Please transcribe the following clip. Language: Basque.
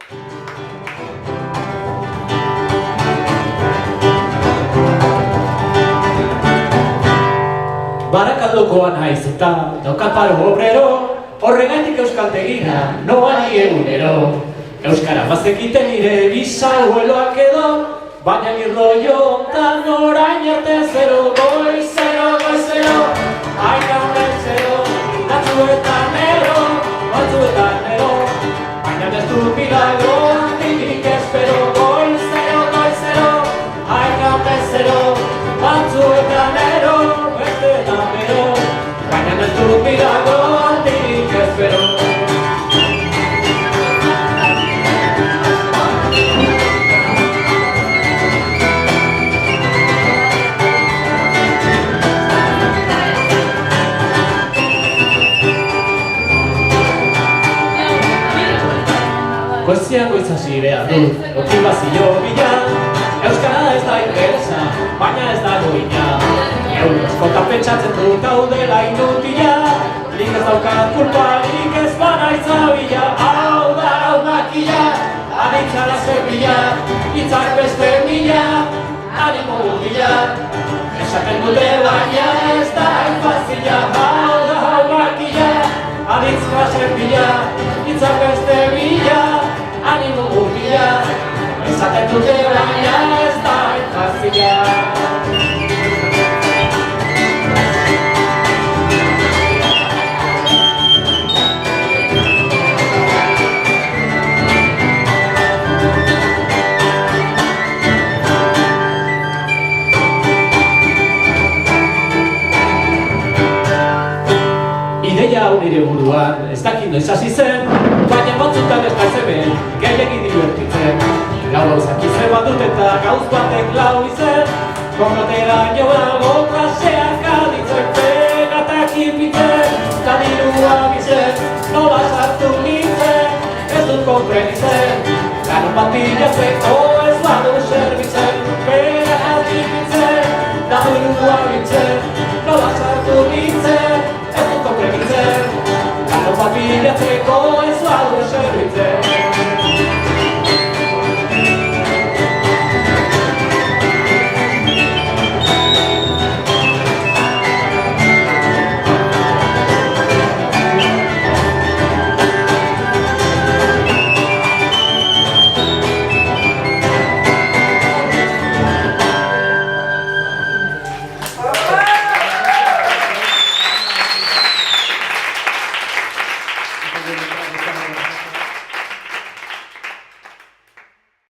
Barakaldokoa naiz eta daukat paro obrero, horregatik euskaltegira noa ni egunero. Euskara bazekiten nire bisabueloak edo, baina ni rollo tan orain arte zero. Goizero, goizero, aina honen zero, batzuetan ero, baina ez du milagro handirik espero. Goizero, goizero, aina honen zero, batzuetan ero, baina ez du milagro handirik espero. Goizian goiz hasi behar du, motibazio bila. Euskara ez da interesa, baina ez da goina. Askotan pentsatzen dut daudela inutila, nik ez daukat kulparik ez banaiz abila. Hau da hau makila, aditzara zepila, hitzak beste mila, animo gutila. Esaten dute baina ez da infazila. Hau da hau makila, aditzara zepila, hitzak beste mila, animo gutila. Esaten dute baina ez da infazila. Ideia hau nire buruan, ez dakit noiz hasi zen, baina batzutan ez naiz hemen, gehiegi divertitzen. Lau gauzak izan bat dut eta gauz batek lau izen, kokotera joago klaseak aditzen, pegatak inbitzen, eta dirua bizen, nola sartu nintzen, ez dut konprenitzen, lanon bat bilatzeko ez badu servitzen, pegatak inbitzen, eta dirua bizen, nola sartu nintzen, lanon bat bilatzeko ez badu servitzen.